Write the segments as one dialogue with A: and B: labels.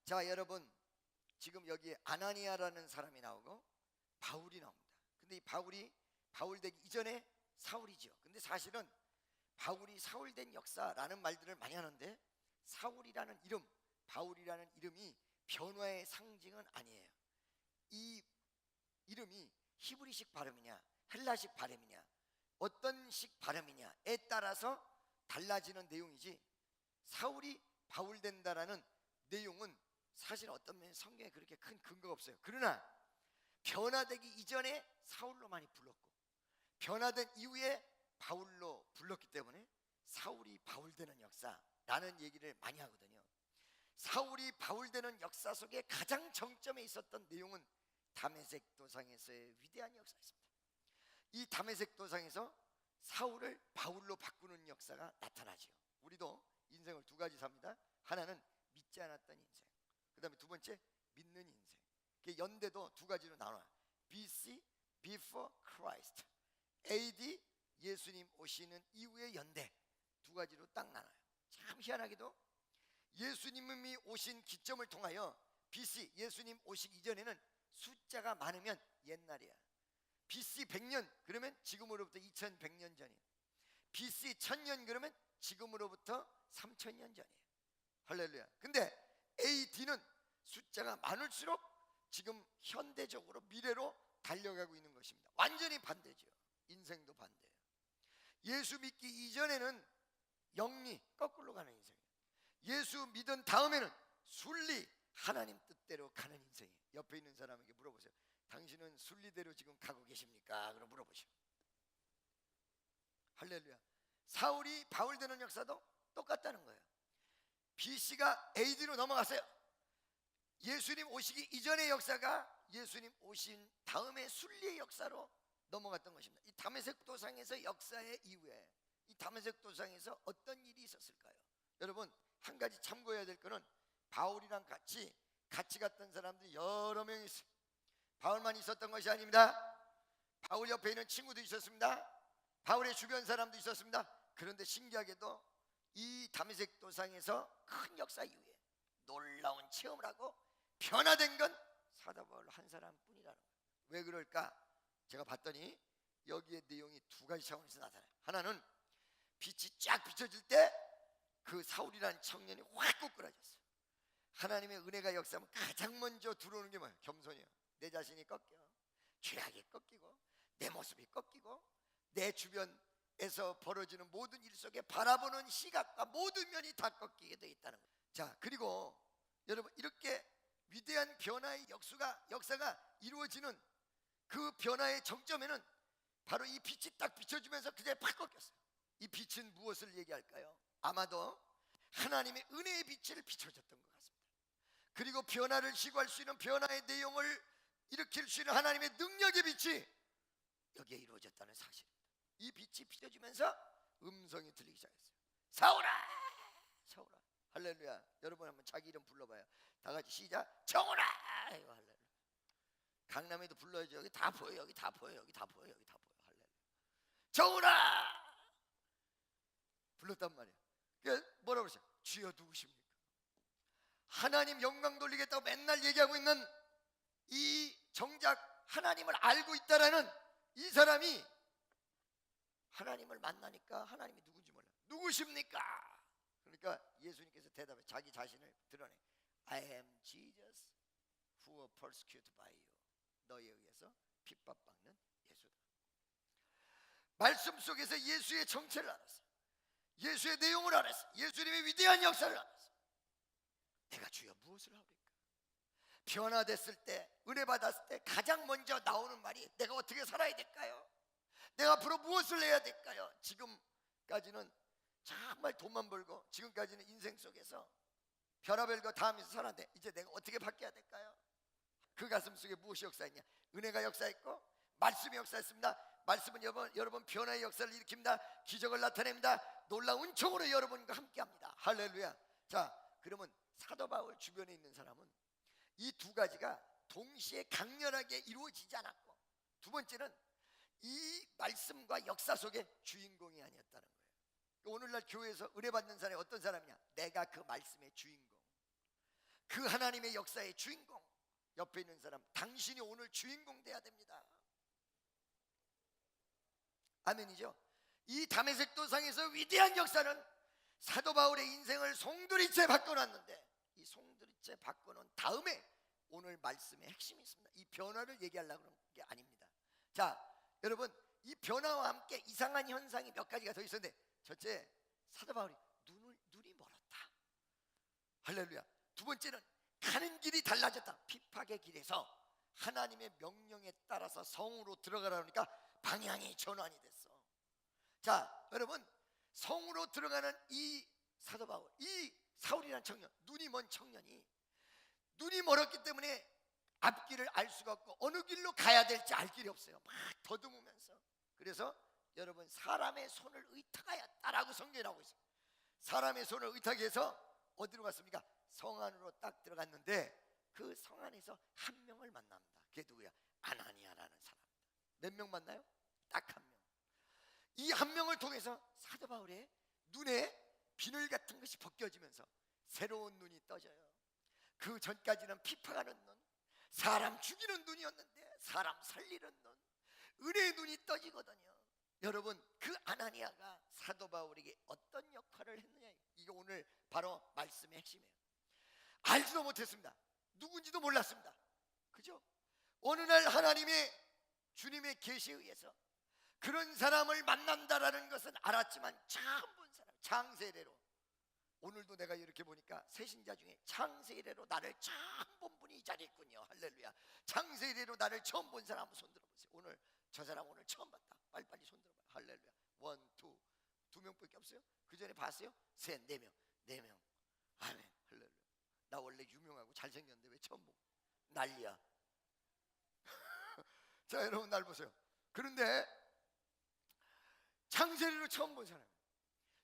A: 자, 여러분, 지금 여기 아나니아라는 사람이 나오고 바울이 나옵니다. 근데 이 바울이 바울 되기 이전에 사울이죠. 근데 사실은 바울이 사울 된 역사라는 말들을 많이 하는데, 사울이라는 이름, 바울이라는 이름이 변화의 상징은 아니에요. 이 이름이 히브리식 발음이냐 헬라식 발음이냐 어떤 식 발음이냐에 따라서 달라지는 내용이지, 사울이 바울 된다라는 내용은 사실 어떤 면에 성경에 그렇게 큰 근거가 없어요. 그러나 변화되기 이전에 사울로 많이 불렀고, 변화된 이후에 바울로 불렀기 때문에 사울이 바울 되는 역사라는 얘기를 많이 하거든요. 사울이 바울 되는 역사 속에 가장 정점에 있었던 내용은 다메섹 도상에서의 위대한 역사였습니다. 이 다메섹 도상에서 사울을 바울로 바꾸는 역사가 나타나죠. 우리도 인생을 두 가지 삽니다. 하나는 믿지 않았던 인생, 그 다음에 두 번째 믿는 인생. 연대도 두 가지로 나눠요. BC, Before Christ, AD, 예수님 오시는 이후의 연대, 두 가지로 딱 나눠요. 참 희한하게도 예수님이 오신 기점을 통하여 BC, 예수님 오시기 이전에는 숫자가 많으면 옛날이야. BC 100년 그러면 지금으로부터 2100년 전이에요. BC 1000년 그러면 지금으로부터 3000년 전이에요. 할렐루야. 근데 AD는 숫자가 많을수록 지금 현대적으로 미래로 달려가고 있는 것입니다. 완전히 반대죠. 인생도 반대예요. 예수 믿기 이전에는 영리, 거꾸로 가는 인생이에요. 예수 믿은 다음에는 순리, 하나님 뜻대로 가는 인생이에요. 옆에 있는 사람에게 물어보세요. 당신은 순리대로 지금 가고 계십니까? 그럼 물어보시오. 할렐루야. 사울이 바울 되는 역사도 똑같다는 거예요. BC가 AD로 넘어갔어요. 예수님 오시기 이전의 역사가 예수님 오신 다음에 순리의 역사로 넘어갔던 것입니다. 이 다메섹 도상에서 역사의 이후에 이 다메섹 도상에서 어떤 일이 있었을까요? 여러분, 한 가지 참고해야 될 거는 바울이랑 같이 갔던 사람들이 여러 명 있어요. 바울만 있었던 것이 아닙니다. 바울 옆에 있는 친구도 있었습니다. 바울의 주변 사람도 있었습니다. 그런데 신기하게도 이 다메섹 도상에서 큰 역사 이후에 놀라운 체험을 하고 변화된 건 사도 바울 한 사람뿐이라는 거예요. 왜 그럴까? 제가 봤더니 여기에 내용이 두 가지 차원에서 나타나요. 하나는 빛이 쫙 비춰질 때 그 사울이라는 청년이 확 꼬꾸라졌어요. 하나님의 은혜가 역사하면 가장 먼저 들어오는 게 뭐예요? 겸손이에요. 내 자신이 꺾여, 죄악이 꺾이고, 내 모습이 꺾이고, 내 주변에서 벌어지는 모든 일 속에 바라보는 시각과 모든 면이 다 꺾이게 되어 있다는 거예요. 자, 그리고 여러분, 이렇게 위대한 변화의 역사가 이루어지는 그 변화의 정점에는 바로 이 빛이 딱 비춰주면서 그제 팍 꺾였어요. 이 빛은 무엇을 얘기할까요? 아마도 하나님의 은혜의 빛을 비춰줬던 것 같습니다. 그리고 변화를 시구할 수 있는, 변화의 내용을 일으킬 수 있는 하나님의 능력의 빛이 여기에 이루어졌다는 사실입니다. 이 빛이 비춰지면서 음성이 들리기 시작했어요. 사울아, 사울아. 할렐루야. 여러분 한번 자기 이름 불러봐요. 다 같이 시작. 정훈아. 이거 할렐루야. 강남에도 불러야죠. 여기 다 보여, 여기 다 보여, 여기 다 보여, 여기 다 보여. 할렐루야. 정훈아. 불렀단 말이에요. 뭐라고 그러세요? 주여 누구십니까? 하나님 영광 돌리겠다고 맨날 얘기하고 있는 이 정작 하나님을 알고 있다라는 이 사람이 하나님을 만나니까 하나님이 누군지 몰라. 누구십니까? 그러니까 예수님께서 대답해 자기 자신을 드러내. I am Jesus who was persecuted by you. 너에 의해서 핍박받는 예수다. 말씀 속에서 예수의 정체를 알았어요. 예수의 내용을 알았어요. 예수님의 위대한 역사를 알았어요. 내가 주여 무엇을 하오리까? 변화됐을 때, 은혜 받았을 때 가장 먼저 나오는 말이 내가 어떻게 살아야 될까요? 내가 앞으로 무엇을 해야 될까요? 지금까지는 정말 돈만 벌고, 지금까지는 인생 속에서 별의별 거 다 하면서 살았는데 이제 내가 어떻게 바뀌어야 될까요? 그 가슴 속에 무엇이 역사했냐? 은혜가 역사했고 말씀이 역사했습니다. 말씀은 여러분 변화의 역사를 일으킵니다. 기적을 나타냅니다. 놀라운 은총으로 여러분과 함께합니다. 할렐루야. 자, 그러면 사도 바울 주변에 있는 사람은 이 두 가지가 동시에 강렬하게 이루어지지 않았고, 두 번째는 이 말씀과 역사 속에 주인공이 아니었다는 거예요. 오늘날 교회에서 은혜 받는 사람이 어떤 사람이냐? 내가 그 말씀의 주인공. 그 하나님의 역사의 주인공. 옆에 있는 사람, 당신이 오늘 주인공 돼야 됩니다. 아멘이죠. 이 다메섹 도상에서 위대한 역사는 사도 바울의 인생을 송두리째 바꿔놨는데, 이 송두리째 바꿔놓은 다음에 오늘 말씀의 핵심이 있습니다. 이 변화를 얘기하려고 그런 게 아닙니다. 자, 여러분, 이 변화와 함께 이상한 현상이 몇 가지가 더 있었는데, 첫째, 사도 바울이 눈이 멀었다. 할렐루야. 두 번째는 가는 길이 달라졌다. 핍박의 길에서 하나님의 명령에 따라서 성으로 들어가라니까 방향이 전환이 됐어. 자, 여러분, 성으로 들어가는 이 사도 바울, 이 사울이라는 청년, 눈이 먼 청년이 눈이 멀었기 때문에 앞길을 알 수가 없고 어느 길로 가야 될지 알 길이 없어요. 막 더듬으면서. 그래서 여러분, 사람의 손을 의탁하였다라고 성경에 나오고 있어요. 사람의 손을 의탁해서 어디로 갔습니까? 성 안으로 딱 들어갔는데 그 성 안에서 한 명을 만납니다. 그게 누구야? 아나니아라는 사람입니다. 몇 명 만나요? 딱 한 명. 이 한 명을 통해서 사도 바울의 눈에 비늘 같은 것이 벗겨지면서 새로운 눈이 떠져요. 그 전까지는 핍박하는 눈, 사람 죽이는 눈이었는데 사람 살리는 눈, 은혜의 눈이 떠지거든요. 여러분, 그 아나니아가 사도 바울에게 어떤 역할을 했느냐, 이게 오늘 바로 말씀의 핵심이에요. 알지도 못했습니다. 누군지도 몰랐습니다. 그죠? 어느 날 하나님의 주님의 계시에 의해서 그런 사람을 만난다라는 것은 알았지만 처음 본 사람, 창세이래로. 오늘도 내가 이렇게 보니까 새신자 중에 창세이래로 나를 처음 본 분이 이 자리에 있군요. 할렐루야. 창세이래로 나를 처음 본 사람 한번 손 들어보세요. 오늘 저 사람 오늘 처음 봤다. 빨리빨리 손 들어봐요. 할렐루야. 원, 두 명밖에 없어요? 그 전에 봤어요? 셋, 네 명. 아멘. 할렐루야. 나 원래 유명하고 잘생겼는데 왜 처음 보고 난리야. 자, 여러분, 날 보세요. 그런데 창세리로 처음 본 사람,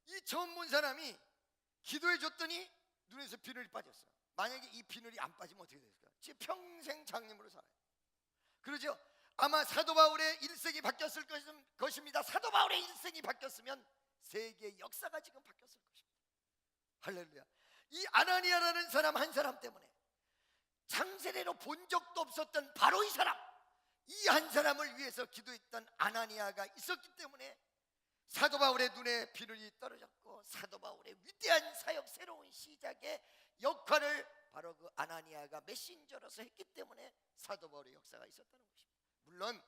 A: 이 처음 본 사람이 기도해 줬더니 눈에서 비늘이 빠졌어요. 만약에 이 비늘이 안 빠지면 어떻게 됐을까? 지금 평생 장님으로 살아요. 그러죠? 아마 사도 바울의 일생이 바뀌었을 것입니다. 사도 바울의 일생이 바뀌었으면 세계의 역사가 지금 바뀌었을 것입니다. 할렐루야. 이 아나니아라는 사람 한 사람 때문에 창세례로 본 적도 없었던 바로 이 사람, 이 한 사람을 위해서 기도했던 아나니아가 있었기 때문에 사도 바울의 눈에 비늘이 떨어졌고 사도 바울의 위대한 사역, 새로운 시작의 역할을 바로 그 아나니아가 메신저로서 했기 때문에 사도 바울의 역사가 있었다는 것입니다. 물론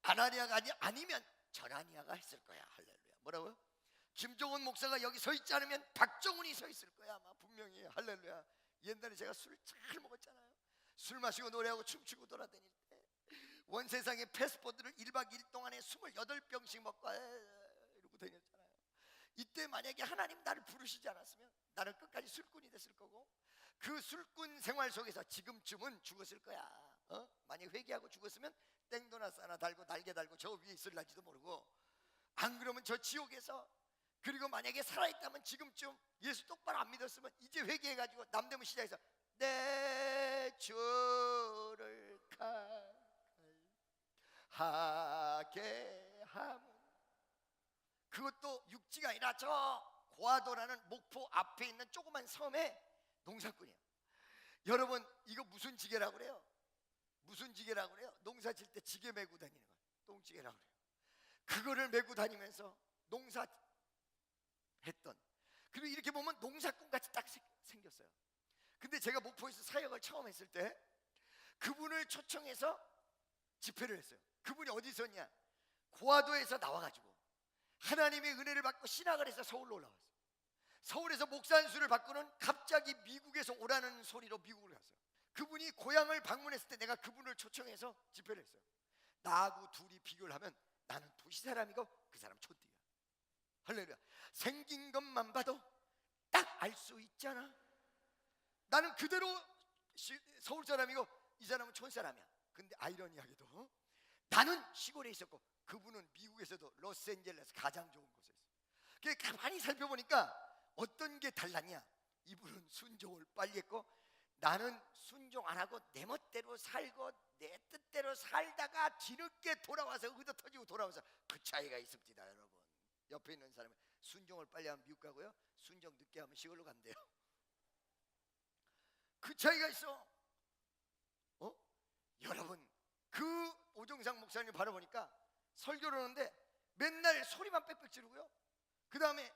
A: 아나니아가 아니면 전아니아가 했을 거야. 할렐루야. 뭐라고요? 김종훈 목사가 여기 서 있지 않으면 박정훈이 서 있을 거야 아마. 분명히. 할렐루야. 옛날에 제가 술 잘 먹었잖아요. 술 마시고 노래하고 춤추고 돌아다닐 때 원세상의 패스포드를 1박 2일 동안에 28병씩 먹고 이러고 다녔잖아요. 이때 만약에 하나님 나를 부르시지 않았으면 나는 끝까지 술꾼이 됐을 거고, 그 술꾼 생활 속에서 지금쯤은 죽었을 거야. 만약 회개하고 죽었으면 땡도나 싸나 달고 날개 달고 저 위에 있을런지도 모르고, 안 그러면 저 지옥에서, 그리고 만약에 살아있다면 지금쯤 예수 똑바로 안 믿었으면 이제 회개해가지고 남대문 시장에서 내 주를 하게 함은, 그것도 육지가 아니라 저 고아도라는 목포 앞에 있는 조그만 섬의 농사꾼이야. 여러분, 이거 무슨 지게라고 그래요? 무슨 지게라고 그래요? 농사 질 때 지게 메고 다니는 거야. 똥지게라고 그래요. 그거를 메고 다니면서 농사 했던, 그리고 이렇게 보면 농사꾼 같이 딱 생겼어요. 근데 제가 목포에서 사역을 처음 했을 때 그분을 초청해서 집회를 했어요. 그분이 어디 있었냐? 고아도에서 나와가지고 하나님의 은혜를 받고 신학을 해서 서울로 올라왔어요. 서울에서 목사 안수를 받고는 갑자기 미국에서 오라는 소리로 미국을 갔어요. 그분이 고향을 방문했을 때 내가 그분을 초청해서 집회를 했어요. 나하고 둘이 비교를 하면 나는 도시 사람이고 그 사람 촌띠야. 할렐루야. 생긴 것만 봐도 딱 알 수 있잖아. 나는 그대로 서울 사람이고 이 사람은 촌 사람이야. 근데 아이러니하게도 나는 시골에 있었고 그분은 미국에서도 로스앤젤레스 가장 좋은 곳에 있어요. 그래서 가만히 살펴보니까 어떤 게 달랐냐? 이분은 순종을 빨리 했고 나는 순종 안 하고 내 멋대로 살고 내 뜻대로 살다가 뒤늦게 돌아와서 의도 터지고 돌아와서 그 차이가 있습니다. 여러분, 옆에 있는 사람은 순종을 빨리 하면 미국 가고요, 순종 늦게 하면 시골로 간대요. 그 차이가 있어. 여러분, 그 오정상 목사님 바라보니까 설교를 하는데 맨날 소리만 빽빽 지르고요. 그 다음에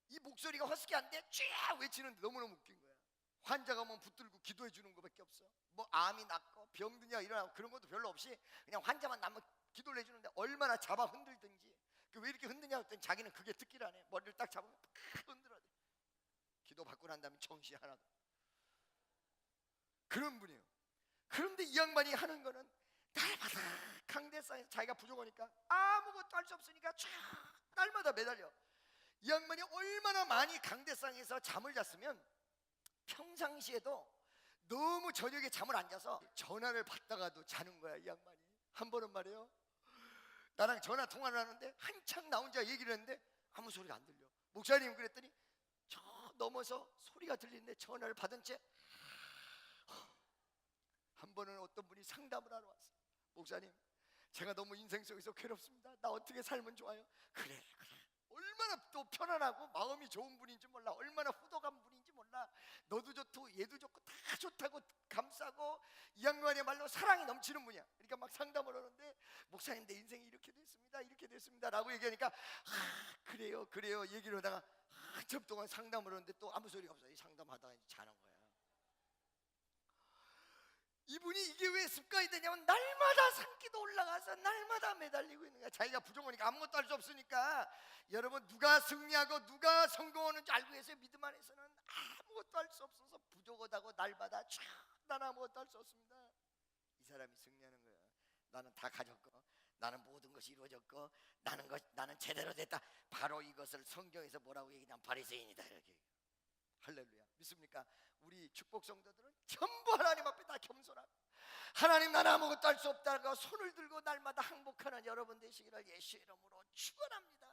A: 이 목소리가 허스키 한데 쫙 외치는데 너무너무 웃긴 거야. 환자가 오면 붙들고 기도해 주는 것밖에 없어. 뭐 암이 낫고 병드냐 일어나고 그런 것도 별로 없이 그냥 환자만 남면 기도를 해주는데 얼마나 잡아 흔들든지. 왜 이렇게 흔드냐 했더니 자기는 그게 특기라네. 머리를 딱 잡으면 팍 흔들어야 돼. 기도 받고 난 다음에 정신이 하나도. 그런 분이에요. 그런데 이 양반이 하는 거는 날마다 강대상에서 자기가 부족하니까 아무것도 할 수 없으니까 쫙 날마다 매달려. 이 양반이 얼마나 많이 강대상에서 잠을 잤으면 평상시에도 너무 저녁에 잠을 안 자서 전화를 받다가도 자는 거야. 이 양반이 한 번은 말이에요, 나랑 전화 통화를 하는데 한창 나 혼자 얘기를 했는데 아무 소리가 안 들려. 목사님 그랬더니 저 넘어서 소리가 들리는데 전화를 받은 채 한 번은 어떤 분이 상담을 하러 왔어요. 목사님, 제가 너무 인생 속에서 괴롭습니다. 나 어떻게 살면 좋아요? 그래 얼마나 또 편안하고 마음이 좋은 분인지 몰라. 얼마나 후덕한 분인지 몰라. 너도 좋고 얘도 좋고 다 좋다고 감싸고 이 양반의 말로 사랑이 넘치는 분이야. 그러니까 막 상담을 하는데 목사님 내 인생이 이렇게 됐습니다 라고 얘기하니까 그래요 얘기를 하다가 한참 동안 상담을 하는데 또 아무 소리가 없어요. 상담하다가 이제 자는 거야. 이분이 이게 왜 습관이 되냐면 날마다 산기도 올라가서 날마다 매달리고 있는 거야. 자기가 부족하니까 아무것도 할 수 없으니까. 여러분, 누가 승리하고 누가 성공하는지 알고 계세요? 믿음 안에서는 아무것도 할 수 없어서 부족하다고 날마다 쫙 나는 아무것도 할 수 없습니다. 이 사람이 승리하는 거야. 나는 다 가졌고 나는 모든 것이 이루어졌고 나는 제대로 됐다. 바로 이것을 성경에서 뭐라고 얘기하면 바리새인이다 이렇게. 할렐루야. 믿습니까? 우리 축복 성도들은 전부 하나님 앞에 다 겸손하고 하나님 나는 아무것도 할 수 없다고 손을 들고 날마다 항복하는 여러분 되시기를 예수의 이름으로 축원합니다.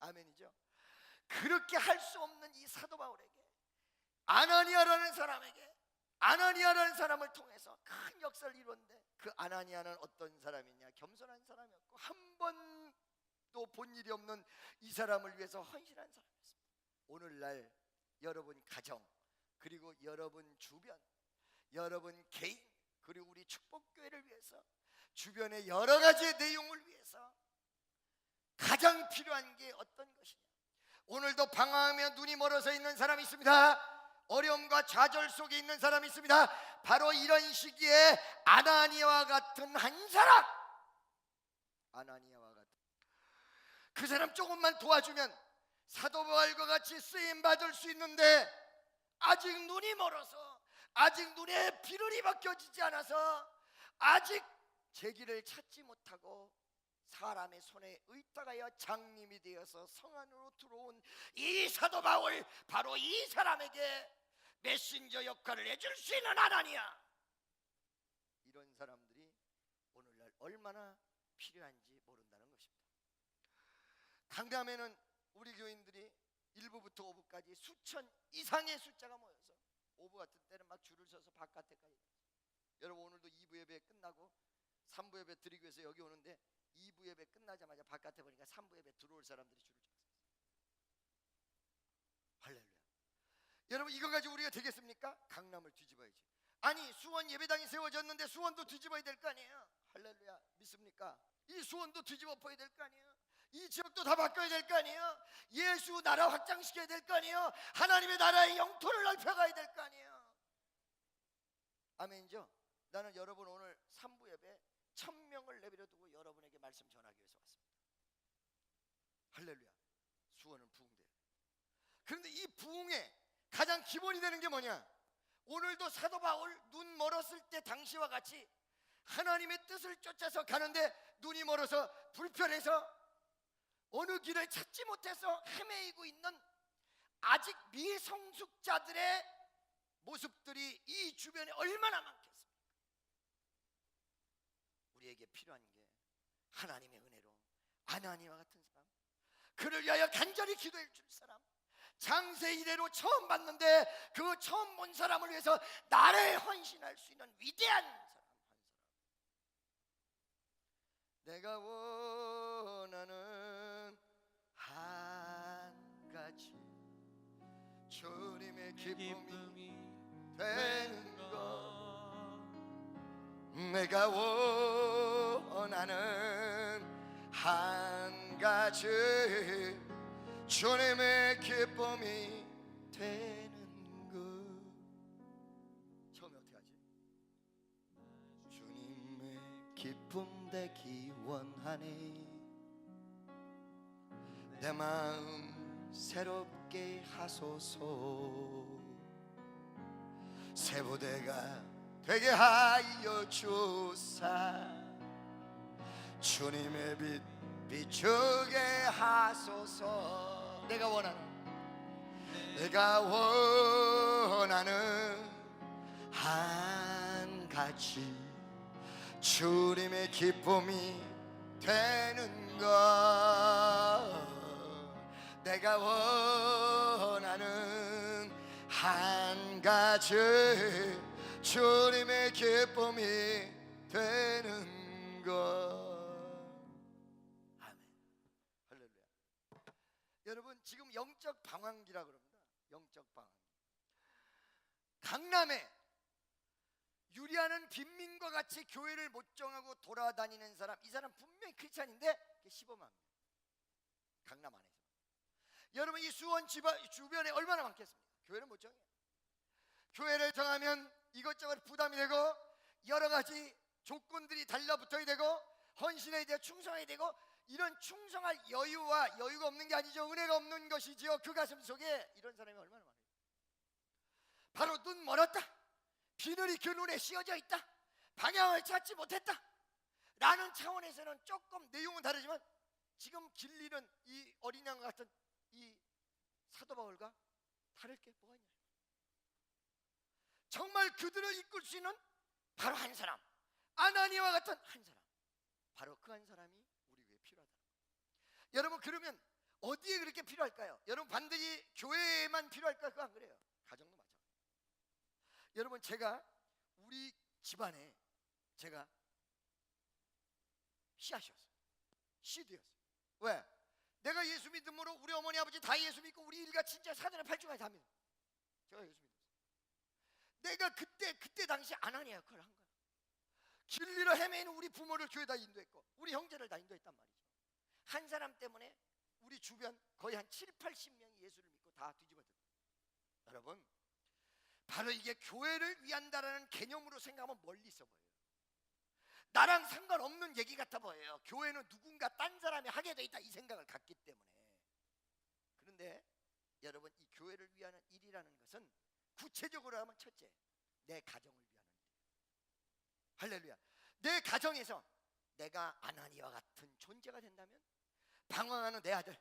A: 아멘이죠. 그렇게 할 수 없는 이 사도 바울에게 아나니아라는 사람을 통해서 큰 역사를 이뤘는데 그 아나니아는 어떤 사람이냐? 겸손한 사람이었고 한 번도 본 일이 없는 이 사람을 위해서 헌신한 사람이었습니다. 오늘날 여러분 가정, 그리고 여러분 주변, 여러분 개인, 그리고 우리 축복교회를 위해서 주변의 여러 가지의 내용을 위해서 가장 필요한 게 어떤 것이냐? 오늘도 방황하며 눈이 멀어서 있는 사람이 있습니다. 어려움과 좌절 속에 있는 사람이 있습니다. 바로 이런 시기에 아나니아와 같은 한 사람, 그 사람 조금만 도와주면 사도 바울과 같이 쓰임 받을 수 있는데 아직 눈이 멀어서, 아직 눈에 비늘이 벗겨지지 않아서, 아직 제 길을 찾지 못하고 사람의 손에 의탁하여 장님이 되어서 성 안으로 들어온 이 사도 바울, 바로 이 사람에게 메신저 역할을 해줄 수 있는 아나니아, 이런 사람들이 오늘날 얼마나 필요한지 모른다는 것입니다. 강남에는 우리 교인들이 1부부터 5부까지 수천 이상의 숫자가 모여서 5부 같은 때는 막 줄을 서서 바깥에까지 가요. 여러분, 오늘도 2부 예배 끝나고 3부 예배 드리기 위해서 여기 오는데 2부 예배 끝나자마자 바깥에 보니까 3부 예배 들어올 사람들이 줄을 쫙 섰어요. 할렐루야. 여러분, 이거 가지고 우리가 되겠습니까? 강남을 뒤집어야지. 아니, 수원 예배당이 세워졌는데 수원도 뒤집어야 될 거 아니에요. 할렐루야. 믿습니까? 이 수원도 뒤집어 엎어야 될 거 아니에요. 이 지역도 다 바꿔야 될 거 아니에요. 예수 나라 확장시켜야 될 거 아니에요. 하나님의 나라의 영토를 넓혀가야 될 거 아니에요. 아멘이죠. 나는 여러분 오늘 3부 예배 1000명을 내버려 두고 여러분에게 말씀 전하기 위해서 왔습니다. 할렐루야. 수원은 부흥돼요. 그런데 이 부흥의 가장 기본이 되는 게 뭐냐? 오늘도 사도 바울 눈 멀었을 때 당시와 같이 하나님의 뜻을 쫓아서 가는데 눈이 멀어서 불편해서 어느 길을 찾지 못해서 헤매이고 있는 아직 미성숙자들의 모습들이 이 주변에 얼마나 많겠습니까? 우리에게 필요한 게 하나님의 은혜로 아나니아와 같은 사람, 그를 위하여 간절히 기도해 줄 사람, 장세 이래로 처음 봤는데 그 처음 본 사람을 위해서 나를 헌신할 수 있는 위대한 사람 한 사람. 내가 원하는 한 가지 주님의 기쁨이 되는 것, 내가 원하는 한 가지 주님의 기쁨이 되는 것. 처음에 어떻게 하지? 주님의 기쁨 되기 원하네, 내 마음 새롭게 하소서, 새 부대가 되게 하여 주사, 주님의 빛 비추게 하소서. 내가 원하는 한 가지 주님의 기쁨이 되는 것, 내가 원하는 한 가지 주님의 기쁨이 되는 것. 아멘. 할렐루야. 여러분, 지금 영적 방황기라 그럽니다. 영적 방황기. 강남에 유리하는 빈민과 같이 교회를 못 정하고 돌아다니는 사람, 이 사람 분명히 크리스찬인데 15만 명. 강남 안에서. 여러분, 이 수원 주변에 얼마나 많겠습니까? 교회를 못 정해요. 교회를 정하면 이것저것 부담이 되고 여러 가지 조건들이 달라붙어야 되고 헌신해야 되고 충성해야 되고, 이런 충성할 여유가 없는 게 아니죠. 은혜가 없는 것이지요. 그 가슴 속에 이런 사람이 얼마나 많아요. 바로 눈 멀었다, 비늘이 그 눈에 씌어져 있다, 방향을 찾지 못했다 라는 차원에서는 조금 내용은 다르지만, 지금 길 잃은 이 어린 양 같은 이 사도 바울과 다를 게 뭐가 있냐. 정말 그들을 이끌 수 있는 바로 한 사람, 아나니아와 같은 한 사람, 바로 그 한 사람이 우리 교회에 필요하다. 여러분, 그러면 어디에 그렇게 필요할까요? 여러분, 반드시 교회에만 필요할까요? 그거 안 그래요. 가정도 마찬가지. 여러분, 제가 우리 집안에 제가 씨앗이었어요. 씨드였어요. 왜? 내가 예수 믿음으로 우리 어머니 아버지 다 예수 믿고 우리 일가 진짜 사돈의 팔중까지 다 믿어. 제가 예수 믿었어요. 내가 그때 당시 아나니아 역할을 한 거야. 길 잃어 헤매는 우리 부모를 교회 다 인도했고 우리 형제를 다 인도했단 말이죠. 한 사람 때문에 우리 주변 거의 한 7, 80명이 예수를 믿고 다 뒤집어졌어요. 여러분, 바로 이게 교회를 위한다라는 개념으로 생각하면 멀리 있어 보여요. 나랑 상관없는 얘기 같아 보여요. 교회는 누군가 딴 사람이 하게 돼 있다, 이 생각을 갖기 때문에. 그런데 여러분, 이 교회를 위하는 일이라는 것은 구체적으로 하면 첫째, 내 가정을 위하는 일이에요. 할렐루야. 내 가정에서 내가 아나니아와 같은 존재가 된다면 방황하는 내 아들,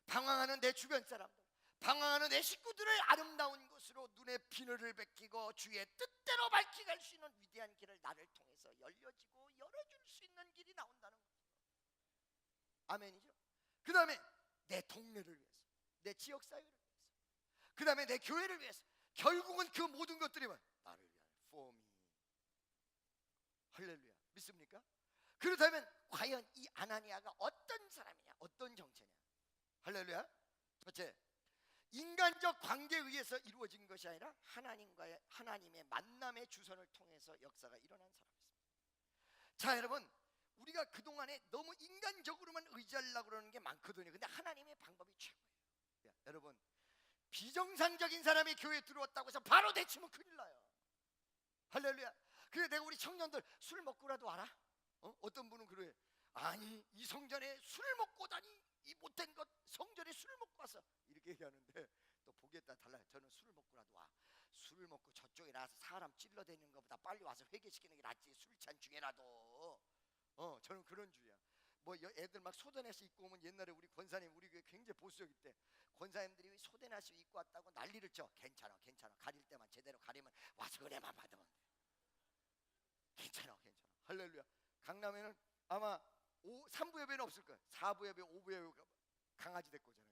A: 방황하는 내 주변 사람들, 방황하는 내 식구들을 아름다운 곳으로 눈에 비늘을 벗기고 주의 뜻대로 밝히 갈 수 있는 위대한 길을 나를 통해서 열려지고 열어줄 수 있는 길이 나온다는 거죠. 아멘이죠. 그 다음에 내 동네를 위해서, 내 지역사회를 위해서, 그 다음에 내 교회를 위해서, 결국은 그 모든 것들이 나를 위한 for me. 할렐루야. 믿습니까? 그렇다면 과연 이 아나니아가 어떤 사람이냐, 어떤 정체냐? 할렐루야. 첫째, 인간적 관계에 의해서 이루어진 것이 아니라 하나님의 만남의 주선을 통해서 역사가 일어난 사람입니다. 자, 여러분, 우리가 그동안에 너무 인간적으로만 의지하려고 그러는 게 많거든요. 근데 하나님의 방법이 최고예요. 여러분, 비정상적인 사람이 교회에 들어왔다고 해서 바로 대치면 큰일 나요. 할렐루야. 그래, 내가 우리 청년들 술 먹고라도 와라. 어떤 분은 그래. 아니, 이 성전에 술을 먹고 다니, 이 못된 것, 성전에 술을 먹고 와서, 이렇게 얘기하는데 또 보기에 따라 달라요. 저는 술을 먹고라도 와. 술을 먹고 저쪽에 나와서 사람 찔러대는 것보다 빨리 와서 회개시키는 게 낫지, 술 찬 중에라도. 저는 그런 주의야. 뭐 애들 막 소대나시 입고 오면, 옛날에 우리 권사님, 우리 교회 굉장히 보수적일 때 권사님들이 소대나시 입고 왔다고 난리를 쳐. 괜찮아, 가릴 때만 제대로 가리면 와서 은혜만 받으면 돼. 괜찮아. 할렐루야. 강남에는 아마 3부 예배는 없을 거야. 4부 예배, 5부 예배가 강아지 데리고 오잖아요.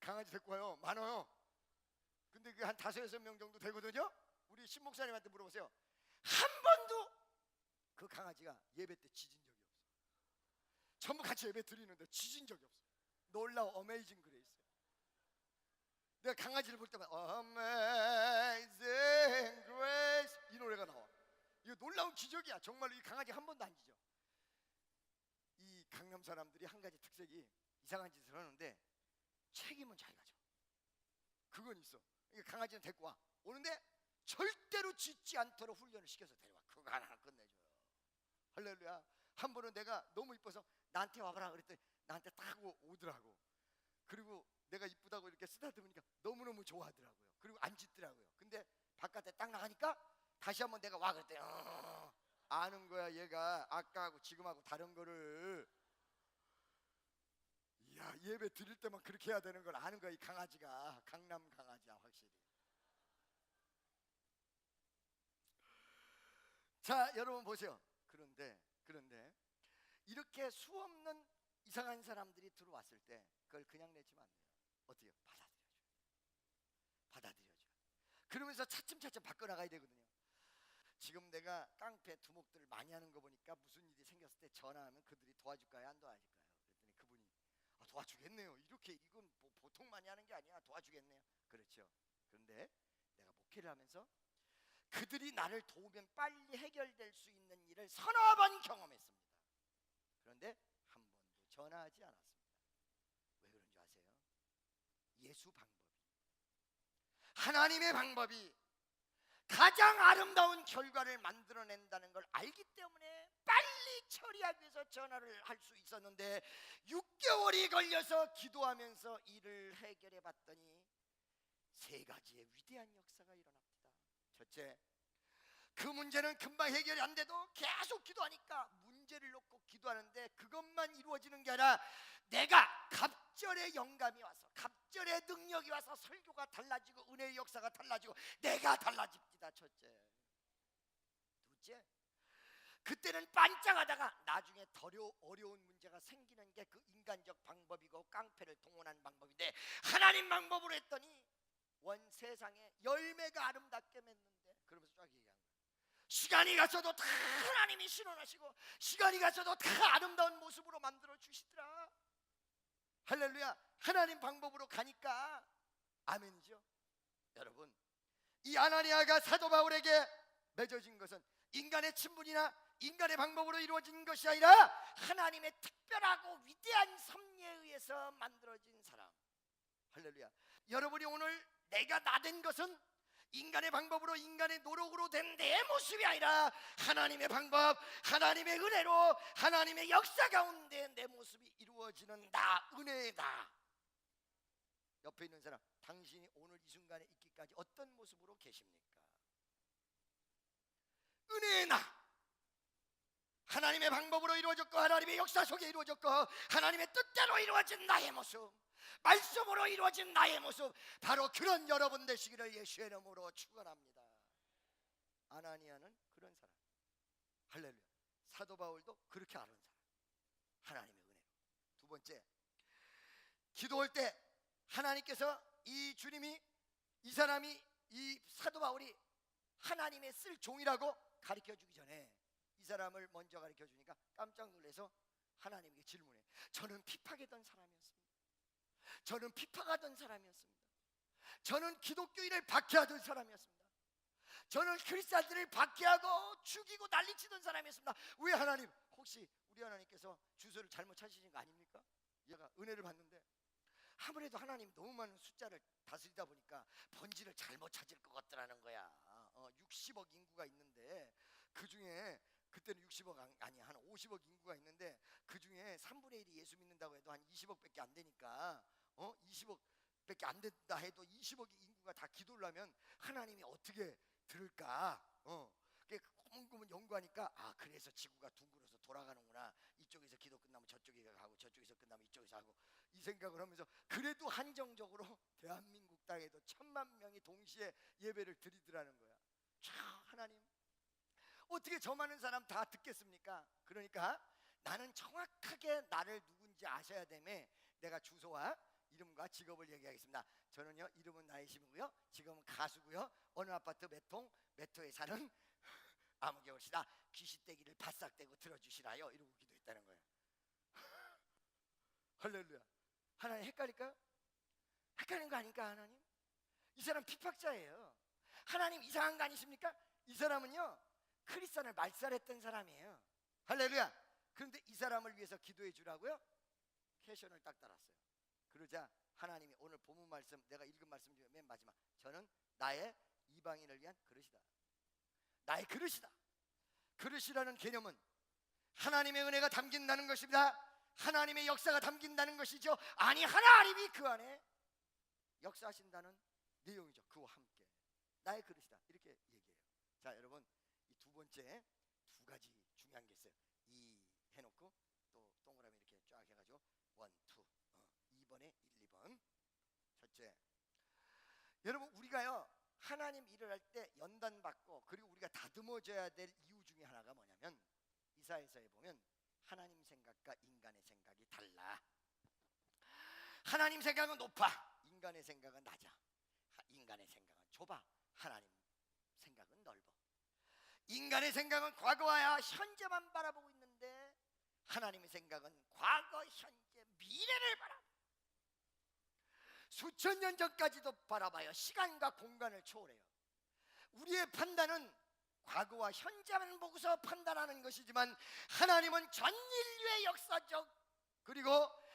A: 강아지 데리고 와요. 많아요. 근데 그 한 5, 6명 정도 되거든요. 우리 신 목사님한테 물어보세요. 한 번도 그 강아지가 예배 때 짖은 적이 없어. 전부 같이 예배 드리는데 짖은 적이 없어. 놀라워. 어메이징 그레이스. 내가 강아지를 볼 때마다 Amazing Grace 이 노래가 나와. 이거 놀라운 기적이야. 정말로 이 강아지 한 번도 안 짖어. 이 강남 사람들이 한 가지 특색이 이상한 짓을 하는데 책임은 자기가 져. 그건 있어. 그러니까 강아지는 데리고 와. 오는데 절대로 짖지 않도록 훈련을 시켜서 데려와. 그거 하나 끝내줘요. 할렐루야. 한 번은 내가 너무 이뻐서 나한테 와봐라 그랬더니 나한테 딱 오더라고. 그리고 내가 이쁘다고 이렇게 쓰다듬으니까 너무너무 좋아하더라고요. 그리고 안 짖더라고요. 근데 바깥에 딱 나가니까 다시 한번 내가 와 그랬더니 아는 거야. 얘가 아까하고 지금하고 다른 거를. 이야, 예배 드릴 때만 그렇게 해야 되는 걸 아는 거야. 이 강아지가 강남 강아지야 확실히. 자, 여러분 보세요. 그런데 이렇게 수없는 이상한 사람들이 들어왔을 때 그걸 그냥 내치면 안 돼요. 어떻게 받아들여줘요. 그러면서 차츰차츰 바꿔나가야 되거든요. 지금 내가 깡패 두목들을 많이 하는 거 보니까 무슨 일이 생겼을 때 전화하면 그들이 도와줄까요 안 도와줄까요? 그랬더니 그분이 도와주겠네요. 이렇게 이건 뭐 보통 많이 하는 게 아니야. 도와주겠네요. 그렇죠. 그런데 내가 목회를 하면서 그들이 나를 도우면 빨리 해결될 수 있는 일을 서너 번 경험했습니다. 그런데 한 번도 전화하지 않았습니다. 왜 그런 줄 아세요? 예수 방법이, 하나님의 방법이 가장 아름다운 결과를 만들어낸다는 걸 알기 때문에 빨리 처리하기 위해서 전화를 할 수 있었는데 6개월이 걸려서 기도하면서 일을 해결해 봤더니 세 가지의 위대한 역사가 일어납니다. 첫째, 그 문제는 금방 해결이 안 돼도 계속 기도하니까 문제를 놓고 기도하는데 그것만 이루어지는 게 아니라 내가 갑절의 영감이 와서 갑절의 능력이 와서 설교가 달라지고 은혜의 역사가 달라지고 내가 달라집니다. 첫째. 둘째, 그때는 반짝하다가 나중에 더 어려운 문제가 생기는 게 그 인간적 방법이고 깡패를 동원한 방법인데 하나님 방법으로 했더니 원 세상에 열매가 아름답게 맺는데 그러면서 쫙 얘기한 거예요. 시간이 가서도 다 하나님이 신원하시고 시간이 가서도 다 아름다운 모습으로 만들어 주시더라. 할렐루야. 하나님 방법으로 가니까 아멘이죠. 여러분, 이 아나니아가 사도 바울에게 맺어진 것은 인간의 친분이나 인간의 방법으로 이루어진 것이 아니라 하나님의 특별하고 위대한 섭리에 의해서 만들어진 사람. 할렐루야. 여러분이 오늘 내가 나된 것은 인간의 방법으로 인간의 노력으로 된 내 모습이 아니라 하나님의 방법, 하나님의 은혜로 하나님의 역사 가운데 내 모습이 이루어지는 나, 은혜다. 옆에 있는 사람, 당신이 오늘 이 순간에 있기까지 어떤 모습으로 계십니까? 은혜의 나, 하나님의 방법으로 이루어졌고 하나님의 역사 속에 이루어졌고 하나님의 뜻대로 이루어진 나의 모습, 말씀으로 이루어진 나의 모습, 바로 그런 여러분 되시기를 예수의 이름으로 축원합니다. 아나니아는 그런 사람. 할렐루야. 사도 바울도 그렇게 아는 사람. 하나님의 은혜로. 두 번째, 기도할 때 하나님께서 이 주님이 이 사람이 이 사도 바울이 하나님의 쓸 종이라고 가르쳐 주기 전에 이 사람을 먼저 가르쳐 주니까 깜짝 놀라서 하나님에게 질문해. 저는 핍박했던 사람이었습니다. 저는 핍박하던 사람이었습니다. 저는 기독교인을 박해하던 사람이었습니다. 저는 크리스찬들을 박해하고 죽이고 난리치던 사람이었습니다. 왜 하나님, 혹시 우리 하나님께서 주소를 잘못 찾으신 거 아닙니까? 얘가 은혜를 받는데 아무래도 하나님 너무 많은 숫자를 다스리다 보니까 번지를 잘못 찾을 것 같더라는 거야. 60억 인구가 있는데 그 중에 그때는 60억 아니 한 50억 인구가 있는데 그 중에 3분의 1이 예수 믿는다고 해도 한 20억밖에 안 되니까 20억밖에 안 된다 해도 20억의 인구가 다 기도를 하면 하나님이 어떻게 들을까? 꼼꼼히 연구하니까 그래서 지구가 둥글어서 돌아가는구나. 이쪽에서 기도 끝나면 저쪽에 가고 저쪽에서 끝나면 이쪽에서 하고 이 생각을 하면서 그래도 한정적으로 대한민국 땅에도 1000만 명이 동시에 예배를 드리더라는 거야. 참, 하나님 어떻게 저 많은 사람 다 듣겠습니까? 그러니까 나는 정확하게 나를 누군지 아셔야 되매 내가 주소와 이름과 직업을 얘기하겠습니다. 저는요, 이름은 나이심이고요, 직업은 가수고요, 어느 아파트 몇 호에 사는 아무개월시다. 귀시떼기를 바싹대고 들어주시라요. 이러고 기도했다는 거예요. 할렐루야. 하나님 헷갈릴까요? 헷갈리는 거 아닐까 하나님? 이 사람 핍박자예요. 하나님 이상한 거 아니십니까? 이 사람은요 크리스찬을 말살했던 사람이에요. 할렐루야. 그런데 이 사람을 위해서 기도해 주라고요 캐션을 딱 달았어요. 그러자 하나님이 오늘 본문 말씀, 내가 읽은 말씀 중에 맨 마지막, 저는 나의 이방인을 위한 그릇이다. 나의 그릇이다. 그릇이라는 개념은 하나님의 은혜가 담긴다는 것입니다. 하나님의 역사가 담긴다는 것이죠. 아니, 하나님이 그 안에 역사하신다는 내용이죠. 그와 함께 나의 그릇이다, 이렇게 얘기해요. 자, 여러분, 이 두 번째 두 가지 중요한 게 있어요. 이 해놓고 또 동그라미 이렇게 쫙 해가지고 1, 2, 2번에 1, 2번. 첫째, 여러분, 우리가요 하나님 일을 할 때 연단 받고, 그리고 우리가 다듬어져야 될 이유 중에 하나가 뭐냐면, 이사야서에 보면 하나님 생각과 인간의 생각이 달라. 하나님 생각은 높아, 인간의 생각은 낮아. 인간의 생각은 좁아, 하나님 생각은 넓어. 인간의 생각은 과거와 현재만 바라보고 있는데 하나님의 생각은 과거, 현재, 미래를 바라봐. 수천 년 전까지도 바라봐요. 시간과 공간을 초월해요. 우리의 판단은 과거와 현재만 보고서 판단하는 것이지만, 하나님은 전 인류의 역사적, 그리고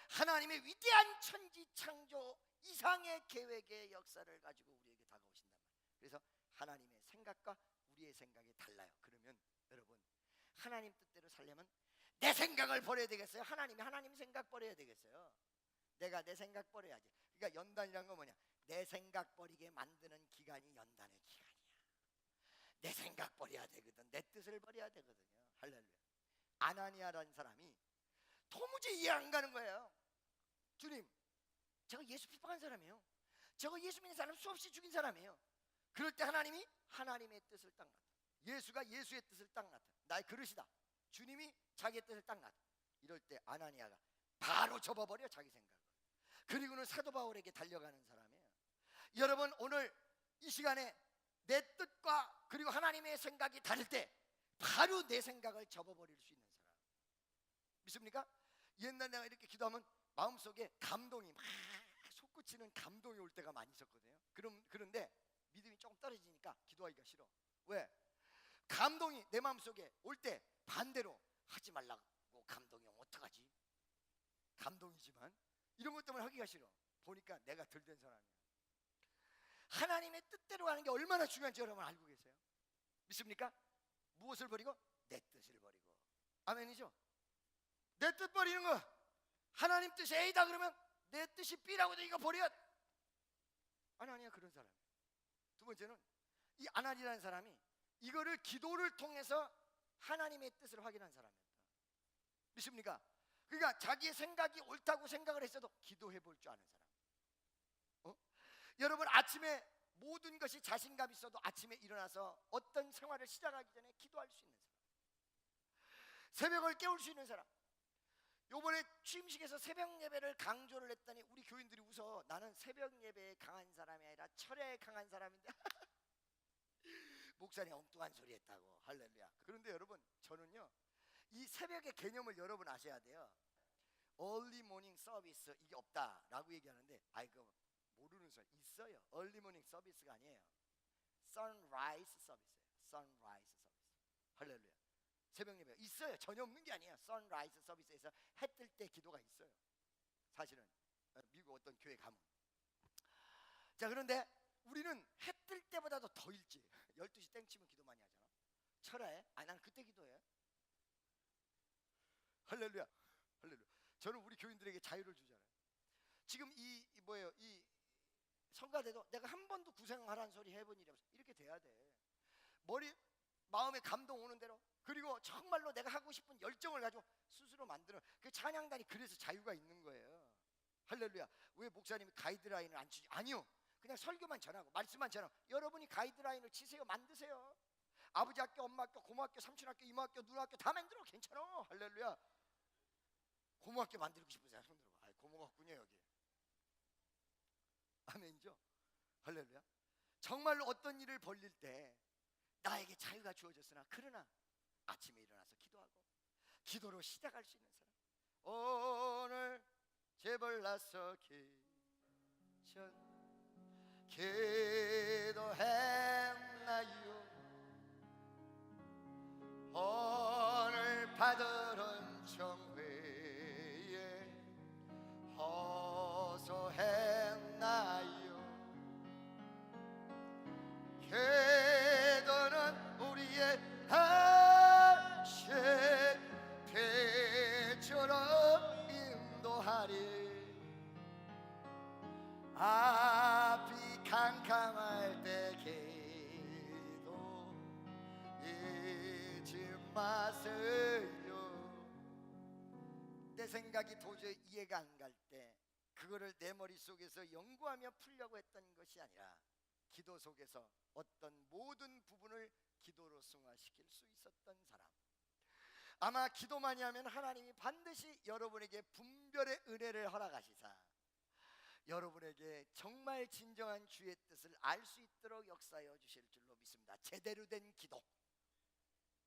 A: 하나님의 위대한 천지 창조 이상의 계획의 역사를 가지고 우리에게 다가오신단 말이에요. 그래서 하나님의 생각과 우리의 생각이 달라요. 그러면 여러분, 하나님 뜻대로 살려면 내 생각을 버려야 되겠어요? 하나님 생각 버려야 되겠어요? 내가 내 생각 버려야지. 그러니까 연단이란 건 뭐냐? 내 생각 버리게 만드는 기간이 연단의 기간이야. 내 생각 버려야 되거든. 내 뜻을 버려야 되거든요. 할렐루야. 아나니아라는 사람이 도무지 이해 안 가는 거예요. 주님, 저거 예수 핍박한 사람이에요. 저거 예수 믿는 사람 수없이 죽인 사람이에요. 그럴 때 하나님이 하나님의 뜻을 딱 나타. 예수가 예수의 뜻을 딱 나타. 나의 그릇이다. 주님이 자기의 뜻을 딱 나타. 이럴 때 아나니아가 바로 접어버려, 자기 생각을. 그리고는 사도 바울에게 달려가는 사람이에요. 여러분, 오늘 이 시간에 내 뜻과 그리고 하나님의 생각이 다를 때 바로 내 생각을 접어버릴 수 있는 사람, 믿습니까? 옛날 내가 이렇게 기도하면 마음속에 감동이 막 솟구치는 감동이 올 때가 많이 있었거든요. 그런데 믿음이 조금 떨어지니까 기도하기가 싫어. 왜? 감동이 내 마음속에 올 때 반대로 하지 말라고 감동이 오면 어떡하지? 감동이지만 이런 것 때문에 하기가 싫어. 보니까 내가 들된 사람이야. 하나님의 뜻대로 하는 게 얼마나 중요한지 여러분 알고 계세요? 믿습니까? 무엇을 버리고? 내 뜻을 버리고. 아멘이죠? 내 뜻 버리는 거, 하나님 뜻이 A다 그러면 내 뜻이 B라고도 이거 버려. 아나니아 그런 사람이에요. 두 번째는 이 아나니아라는 사람이 이거를 기도를 통해서 하나님의 뜻을 확인한 사람이었다. 믿습니까? 그러니까 자기의 생각이 옳다고 생각을 했어도 기도해 볼 줄 아는 사람. 여러분, 아침에 모든 것이 자신감 있어도 아침에 일어나서 어떤 생활을 시작하기 전에 기도할 수 있는 사람, 새벽을 깨울 수 있는 사람. 요번에 취임식에서 새벽 예배를 강조를 했더니 우리 교인들이 웃어. 나는 새벽 예배에 강한 사람이 아니라 철야에 강한 사람인데 목사님 엉뚱한 소리 했다고. 할렐루야. 그런데 여러분, 저는요 이 새벽의 개념을 여러분 아셔야 돼요. early morning service 이게 없다라고 얘기하는데, 아이고 모르는 사람 있어요. early morning service가 아니에요. sunrise service예요. sunrise service. 할렐루야. 새벽 예배 있어요. 전혀 없는 게 아니에요. 선라이즈 서비스에서 해 뜰 때 기도가 있어요. 사실은 미국 어떤 교회 가면. 자, 그런데 우리는 해 뜰 때보다도 더 일찍 12시 땡치면 기도 많이 하잖아. 철야에? 난 그때 기도해. 할렐루야. 할렐루야. 저는 우리 교인들에게 자유를 주잖아요. 지금 이 성가대도 내가 한 번도 구생하라는 소리 해본 일이 없어. 이렇게 돼야 돼. 마음에 감동 오는 대로, 그리고 정말로 내가 하고 싶은 열정을 가지고 스스로 만드는 그 찬양단이 그래서 자유가 있는 거예요. 할렐루야. 왜 목사님이 가이드라인을 안 치지? 아니요. 그냥 설교만 전하고 말씀만 전하고 여러분이 가이드라인을 치세요. 만드세요. 아버지 학교, 엄마 학교, 고모 학교, 삼촌 학교, 이모 학교, 누나 학교 다 만들어. 괜찮아. 할렐루야. 고모 학교 만들고 싶은 사람 손 들어봐. 고모가 없군요 여기. 아멘이죠. 할렐루야. 정말로 어떤 일을 벌릴 때 나에게 자유가 주어졌으나, 그러나 아침에 일어나서 기도하고 기도로 시작할 수 있는 사람. 오늘 재벌 나서 기천 기도했나요? 오늘 받으는 정회에 호소했나요? 기도는 우리의 하신 대처럼 인도하리. 앞이 캄캄할 때 기도 잊지 마세요. 내 생각이 도저히 이해가 안 갈 때 그거를 내 머릿속에서 연구하며 풀려고 했던 것이 아니라 기도 속에서 어떤 모든 부분을 기도로 승화시킬 수 있었던 사람, 아마 기도만이 하면 하나님이 반드시 여러분에게 분별의 은혜를 허락하시사 여러분에게 정말 진정한 주의 뜻을 알 수 있도록 역사하여 주실 줄로 믿습니다. 제대로 된 기도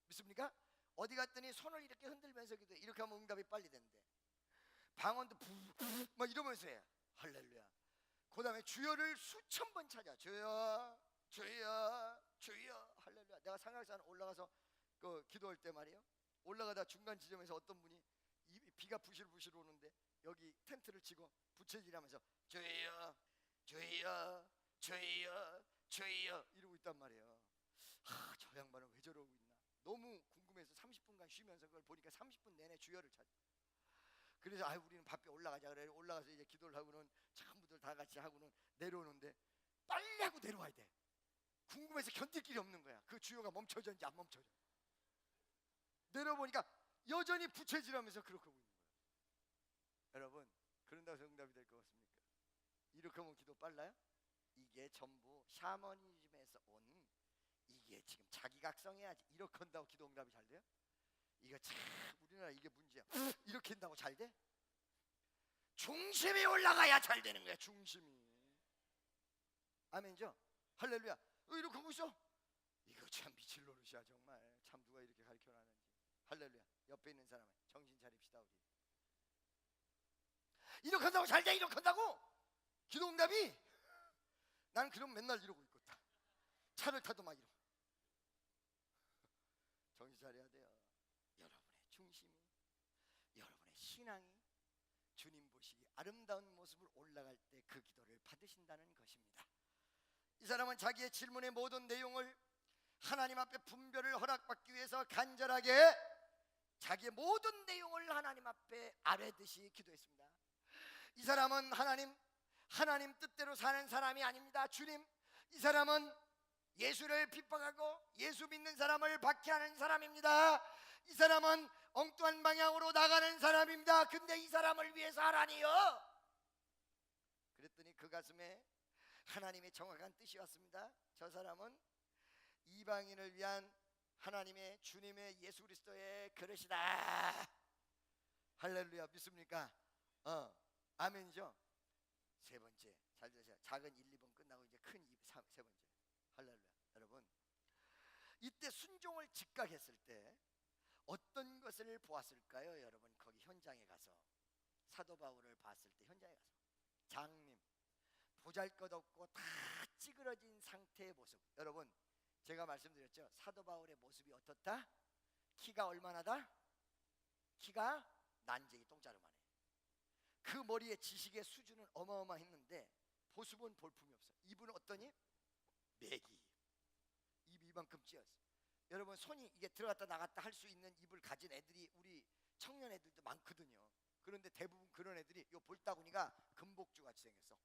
A: 믿습니까? 어디 갔더니 손을 이렇게 흔들면서 기도해. 이렇게 하면 응답이 빨리 된대. 방언도 막 이러면서 해. 할렐루야. 그 다음에 주여를 수천 번 찾아. 주여 주여 주여 할렐루야. 내가 삼각산 올라가서 그 기도할 때 말이에요, 올라가다 중간 지점에서 어떤 분이 비가 부실부실 오는데 여기 텐트를 치고 부채질하면서 주여 주여 주여 주여 이러고 있단 말이에요. 저 양반은 왜 저러고 있나 너무 궁금해서 30분간 쉬면서 그걸 보니까 30분 내내 주여를 찾아. 그래서 우리는 밥에 올라가자 그래. 올라가서 이제 기도를 하고는 전부들 다 같이 하고는 내려오는데 빨리 하고 내려와야 돼. 궁금해서 견딜 길이 없는 거야. 그 주여가 멈춰졌는지 안 멈춰져. 내려보니까 여전히 부채질하면서 그렇게 하고 있는 거야. 여러분, 그런다고 해서 응답이 될 것 같습니까? 이렇게 하면 기도 빨라요? 이게 전부 샤머니즘에서 온, 이게 지금 자기각성해야지 이렇게 한다고 기도 응답이 잘 돼요? 이거 참 우리나라 이게 문제야. 이렇게 한다고 잘 돼? 중심이 올라가야 잘 되는 거야. 중심이. 아멘이죠? 할렐루야. 이렇게 하고 있어? 이거 참 미칠 노릇이야 정말. 참 누가 이렇게 가르쳐놨는지. 할렐루야. 옆에 있는 사람은 정신 차립시다 우리. 이렇게 한다고 잘 돼? 이렇게 한다고? 기도 응답이? 난 그럼 맨날 이러고 있겠다. 차를 타도 막 이러고. 정신 차려야 돼요. 여러분의 중심이, 여러분의 신앙이 주님 보시기 아름다운 모습을 올라갈 때 그 기도를 받으신다는 것입니다. 이 사람은 자기의 질문의 모든 내용을 하나님 앞에 분별을 허락받기 위해서 간절하게 자기의 모든 내용을 하나님 앞에 아뢰듯이 기도했습니다. 이 사람은 하나님 뜻대로 사는 사람이 아닙니다. 주님, 이 사람은 예수를 핍박하고 예수 믿는 사람을 박해하는 사람입니다. 이 사람은 엉뚱한 방향으로 나가는 사람입니다. 근데 이 사람을 위해서 하라니요. 그랬더니 그 가슴에 하나님의 정확한 뜻이 왔습니다. 저 사람은 이방인을 위한 하나님의 주님의 예수 그리스도의 그릇이다. 할렐루야. 믿습니까? 아멘이죠. 세 번째, 잘 들으세요. 작은 1, 2번 끝나고 이제 큰 세 번째. 할렐루야. 여러분, 이때 순종을 즉각했을 때 어떤 것을 보았을까요? 여러분, 거기 현장에 가서 사도 바울을 봤을 때 현장에 가서 장님, 보잘것없고 다 찌그러진 상태의 모습. 여러분, 제가 말씀드렸죠. 사도 바울의 모습이 어떻다? 키가 얼마나다? 키가 난쟁이 똥자루만해. 그 머리의 지식의 수준은 어마어마했는데 보습은 볼품이 없어. 입은 어떠니? 매기. 입이 이만큼 찌었어. 여러분, 손이 이게 들어갔다 나갔다 할 수 있는 입을 가진 애들이 우리 청년 애들도 많거든요. 그런데 대부분 그런 애들이 요 볼따구니가 금복주 같이 생겼어.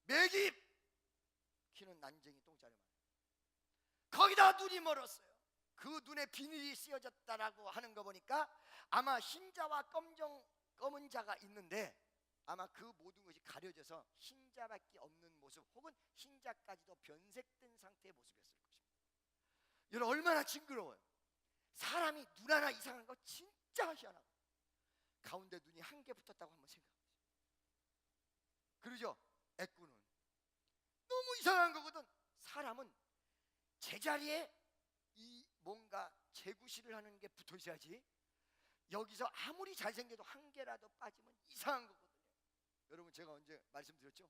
A: 매기 입! 키는 난쟁이 똥자루만. 거기다 눈이 멀었어요. 그 눈에 비늘이 씌어졌다라고 하는 거 보니까 아마 흰자와 검은 자가 있는데 아마 그 모든 것이 가려져서 흰자밖에 없는 모습, 혹은 흰자까지도 변색된 상태의 모습이었을 것입니다. 여러분, 얼마나 징그러워요. 사람이 눈 하나 이상한 거 진짜 희한하고 가운데 눈이 한 개 붙었다고 한번 생각해보세요. 그러죠? 애꾸는 너무 이상한 거거든. 사람은 제자리에 이 뭔가 재구실을 하는 게 붙어 있어야지. 여기서 아무리 잘생겨도 한 개라도 빠지면 이상한 거거든요. 여러분 제가 언제 말씀드렸죠?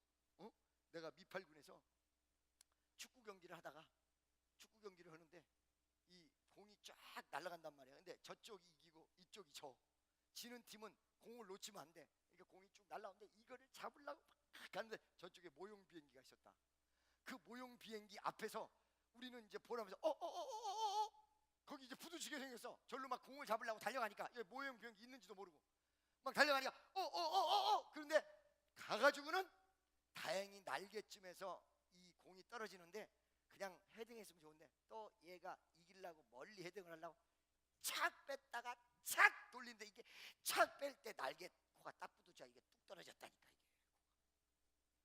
A: 내가 미팔군에서 축구 경기를 하는데 이 공이 쫙 날아간단 말이야. 근데 저쪽이 이기고 이쪽이 져. 지는 팀은 공을 놓치면 안 돼. 그러니까 공이 쭉 날아오는데 이거를 잡으려고 막 가는데 저쪽에 모형 비행기가 있었다. 그 모형 비행기 앞에서 우리는 이제 보라면서 거기 이제 부딪히게 생겼어. 절로 막 공을 잡으려고 달려가니까 여기 모형 비행기 있는지도 모르고 막 달려가니까 그런데 가가지고는 다행히 날개쯤에서 이 공이 떨어지는데 그냥 헤딩했으면 좋은데 또 얘가 이기려고 멀리 헤딩을 하려고 착 뺐다가 착 돌리는데 이게 착 뺄 때 날개 코가 딱 붙었자 이게 뚝 떨어졌다니까.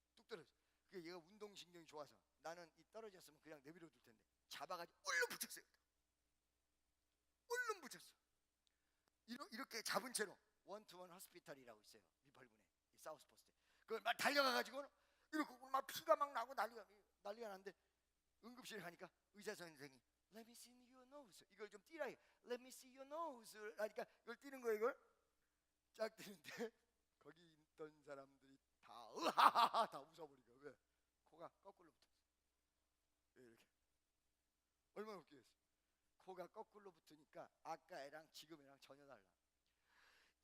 A: 이게 뚝 떨어져. 그게 얘가 운동신경이 좋아서 나는 이 떨어졌으면 그냥 내버려 둘 텐데 잡아가지고 얼른 붙였어요. 얼른 붙였어. 이렇게 잡은 채로 원투원 호스피탈이라고 있어요. 미팔군에 이 사우스포스트에. 그걸 막 달려가가지고 이렇게 막 피가 막 나고 난리가 나는데 응급실에 가니까 의사 선생이 Let me see your nose. 이걸 좀 띄라. Let me see your nose. 하니까 이걸 띄는 거예요. 이걸 쫙 띄는데 거기 있던 사람들이 다 으하하하 다 웃어버리고. 왜? 코가 거꾸로 붙었어. 이렇게 얼마나 웃기겠어. 코가 거꾸로 붙으니까 아까 애랑 지금 애랑 전혀 달라.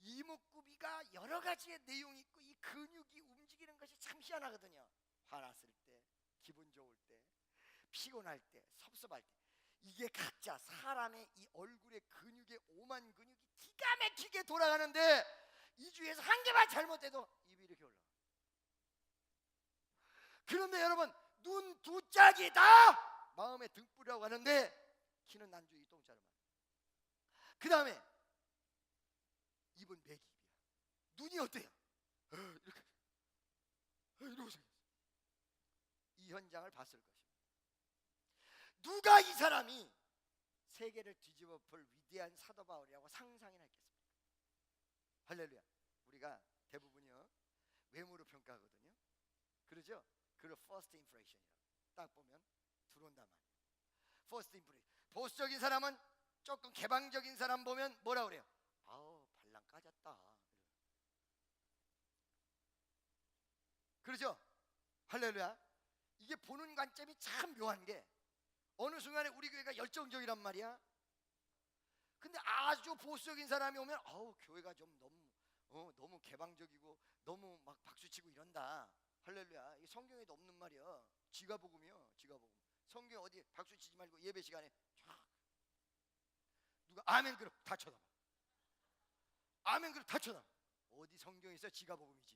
A: 이목구비가 여러 가지의 내용이 있고 이 근육이 움직이는 것이 참 희한하거든요. 화났을 때, 기분 좋을 때, 피곤할 때, 섭섭할 때 이게 각자 사람의 이 얼굴의 근육의 오만 근육이 기가 막히게 돌아가는데 이 중에서 한 개만 잘못돼도 입이 이렇게 올라가. 그런데 여러분 눈 두 짝이다 마음에 등불이라고 하는데 키는 난중이 똥자루만. 그 다음에 입은 매기입이야. 눈이 어때요? 이렇게 이러고 생겼어. 이 현장을 봤을 것입니다. 누가 이 사람이 세계를 뒤집어 볼 위대한 사도 바울이라고 상상이나 했겠습니까? 할렐루야. 우리가 대부분이요 외모로 평가하거든요. 그러죠? 그걸 first impression이라고. 딱 보면 들어온단 말이에요. first impression. 보수적인 사람은 조금 개방적인 사람 보면 뭐라 그래요? 아우 발랑 까졌다. 그러죠? 할렐루야. 이게 보는 관점이 참 묘한 게 어느 순간에 우리 교회가 열정적이란 말이야. 근데 아주 보수적인 사람이 오면 아우 교회가 좀 너무 개방적이고 너무 막 박수치고 이런다. 할렐루야. 이게 성경에도 없는 말이야. 지가복음이요. 지가복음. 성경 어디 박수치지 말고 예배 시간에 쫙 누가 아멘 그럼 다 쳐다봐. 아멘 그럼 다 쳐다봐. 어디 성경에 있어? 지가복음이지.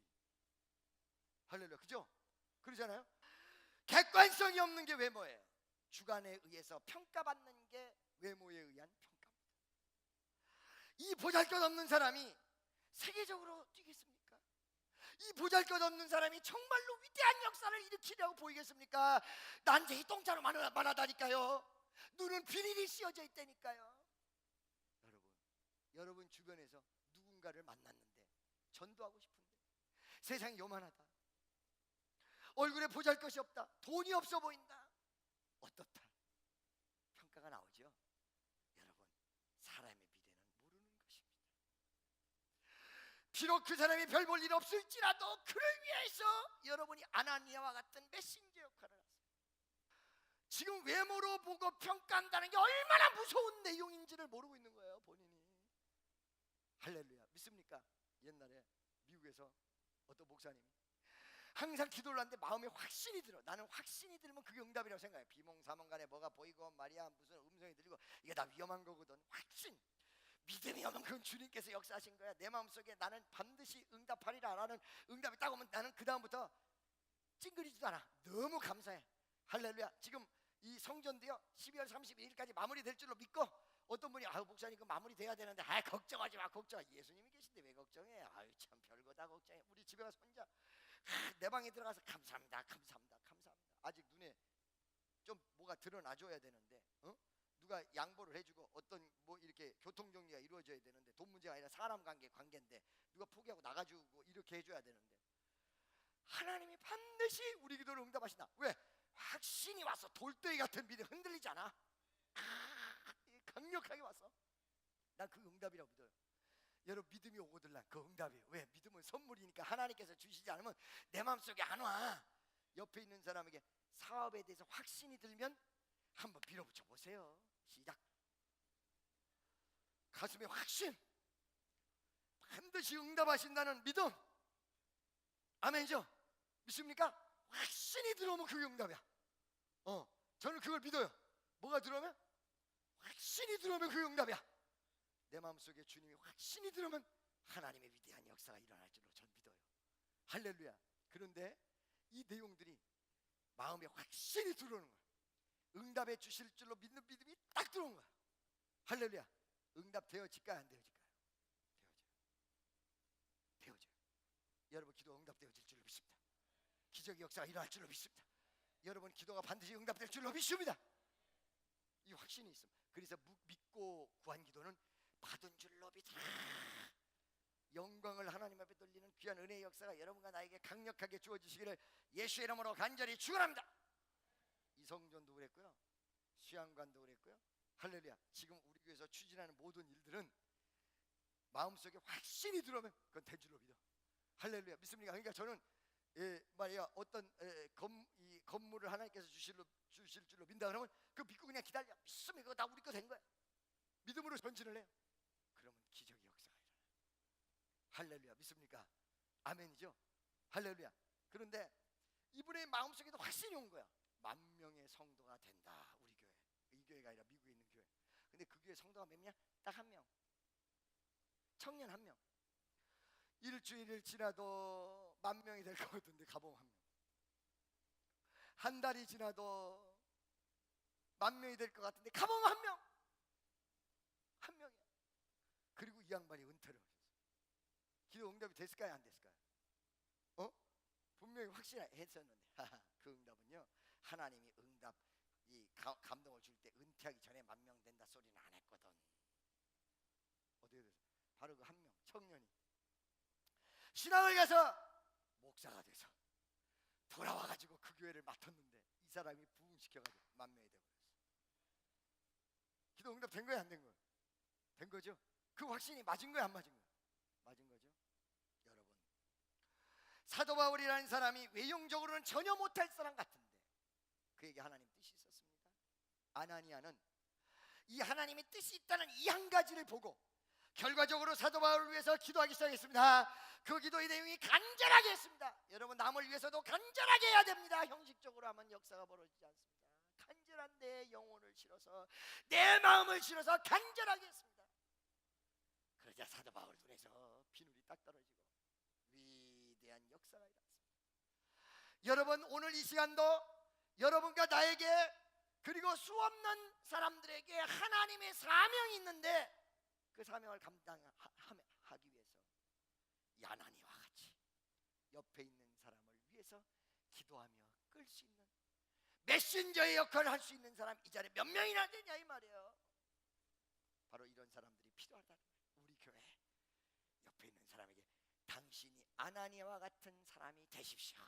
A: 할렐루야. 그죠? 그러잖아요. 객관성이 없는 게 외모예요. 주관에 의해서 평가받는 게 외모에 의한 평가입니다. 이 보잘것없는 사람이 세계적으로 뛰겠습니까? 이 보잘것없는 사람이 정말로 위대한 역사를 일으키려고 보이겠습니까? 난쟁이 똥자루 만하다니까요. 눈은 비닐이 씌어져 있다니까요. 여러분 주변에서 누군가를 만났는데 전도하고 싶은데 세상이 요만하다, 얼굴에 보잘것이 없다, 돈이 없어 보인다, 어떻다 평가가 나오죠. 여러분 사람의 미래는 모르는 것입니다. 비록 그 사람이 별 볼 일 없을지라도 그를 위해서 여러분이 아나니아와 같은 메신저 역할을 하세요. 지금 외모로 보고 평가한다는 게 얼마나 무서운 내용인지를 모르고 있는 거예요, 본인이. 할렐루야. 믿습니까? 옛날에 미국에서 어떤 목사님이 항상 기도를 하는데 마음에 확신이 들어. 나는 확신이 들면 그게 응답이라고 생각해. 비몽사몽간에 뭐가 보이고 말이야 무슨 음성이 들리고 이게 다 위험한 거거든. 확신. 믿음이 오면 그건 주님께서 역사하신 거야. 내 마음속에 나는 반드시 응답하리라 라는 응답이 딱 오면 나는 그 다음부터 찡그리지도 않아. 너무 감사해. 할렐루야. 지금 이 성전도요 12월 31일까지 마무리될 줄로 믿고 어떤 분이 아유 목사님 그 마무리돼야 되는데 아 걱정하지 마. 걱정. 예수님이 계신데 왜 걱정해. 아유 참 별거 다 걱정해. 우리 집에 가서 혼자 내 방에 들어가서 감사합니다. 아직 눈에 좀 뭐가 드러나줘야 되는데 누가 양보를 해주고 어떤 뭐 이렇게 교통정리가 이루어져야 되는데 돈 문제가 아니라 사람 관계인데 누가 포기하고 나가주고 이렇게 해줘야 되는데 하나님이 반드시 우리 기도를 응답하신다. 왜? 확신이 와서 돌덩이 같은 믿음 흔들리지 않아. 강력하게 와서 난 그 응답이라고 믿어요. 여러분 믿음이 오거들라 그 응답이에요. 왜? 믿음은 선물이니까 하나님께서 주시지 않으면 내 마음속에 안 와. 옆에 있는 사람에게 사업에 대해서 확신이 들면 한번 밀어붙여 보세요. 시작. 가슴에 확신, 반드시 응답하신다는 믿음. 아멘이죠? 믿습니까? 확신이 들어오면 그게 응답이야. 저는 그걸 믿어요. 뭐가 들어오면? 확신이 들어오면 그게 응답이야. 내 마음속에 주님이 확신이 들어오면 하나님의 위대한 역사가 일어날 줄로 전 믿어요. 할렐루야. 그런데 이 내용들이 마음에 확신이 들어오는 거야. 응답해 주실 줄로 믿는 믿음이 딱 들어온 거야. 할렐루야. 응답 되어질까요? 안 되어질까요? 되어져요. 여러분 기도 응답되어질 줄로 믿습니다. 기적의 역사가 일어날 줄로 믿습니다. 여러분 기도가 반드시 응답될 줄로 믿습니다. 이 확신이 있습니다. 그래서 믿고 구한 기도는 받은 줄로 믿으라. 영광을 하나님 앞에 돌리는 귀한 은혜의 역사가 여러분과 나에게 강력하게 주어지시기를 예수의 이름으로 간절히 축원합니다. 이성전도 그랬고요, 수양관도 그랬고요. 할렐루야. 지금 우리 교회에서 추진하는 모든 일들은 마음속에 확신이 들어오면 그건 될 줄로 믿어. 할렐루야. 믿습니까? 그러니까 저는 말이야 어떤 이 건물을 하나님께서 주실 줄로 믿다 그러면 그 믿고 그냥 기다려. 믿으면 그거 다 우리 거 된 거야. 믿음으로 전진을 해요. 그러면 기적의 역사가 일어나. 할렐루야. 믿습니까? 아멘이죠. 할렐루야. 그런데 이분의 마음속에도 확신이 온 거야. 10,000명의 성도가 된다. 우리 교회. 이 교회가 아니라 미국에 있는 교회. 근데 그 교회 성도가 몇 명? 딱 1명. 청년 1명. 일주일을 지나도 10,000명이 될 것 같은데 가보면 1명. 한 달이 지나도 10,000명이 될 것 같은데 가보면 1명. 1명이야. 그리고 이 양반이 은퇴를 하셨어요. 기도 응답이 됐을까요? 안 됐을까요? 분명히 확신했었는데 그 응답은요, 하나님이 응답 이 감동을 줄 때 은퇴하기 전에 10,000명 된다 소리는 안 했거든. 어떻게 됐어요? 바로 그 1명 청년이 신학을 가서 목사가 돼서 돌아와가지고 그 교회를 맡았는데 이 사람이 부흥시켜가지고 10,000명이 되어버렸어. 기도 응답 된 거야? 안 된 거야? 된 거죠? 그 확신이 맞은 거야? 안 맞은 거야? 맞은 거죠. 여러분, 사도 바울이라는 사람이 외형적으로는 전혀 못할 사람 같은데 그에게 하나님 뜻이 있었습니다. 아나니아는 이 하나님의 뜻이 있다는 이 한 가지를 보고 결과적으로 사도 바울을 위해서 기도하기 시작했습니다. 그 기도의 내용이 간절하게 했습니다. 여러분, 남을 위해서도 간절하게 해야 됩니다. 형식적으로 하면 역사가 벌어지지 않습니다. 간절한 내 영혼을 실어서 내 마음을 실어서 간절하게 했습니다. 그러자 사도 바울 눈에서 비늘이 딱 떨어지고 위대한 역사가 일어났습니다. 여러분, 오늘 이 시간도 여러분과 나에게 그리고 수없는 사람들에게 하나님의 사명이 있는데 그 사명을 감당하기 위해서 이 아나니아와 같이 옆에 있는 사람을 위해서 기도하며 끌 수 있는 메신저의 역할을 할 수 있는 사람 이 자리에 몇 명이나 되냐 이 말이에요. 바로 이런 사람들이 필요하다는 거예요. 우리 교회 옆에 있는 사람에게 당신이 아나니아와 같은 사람이 되십시오.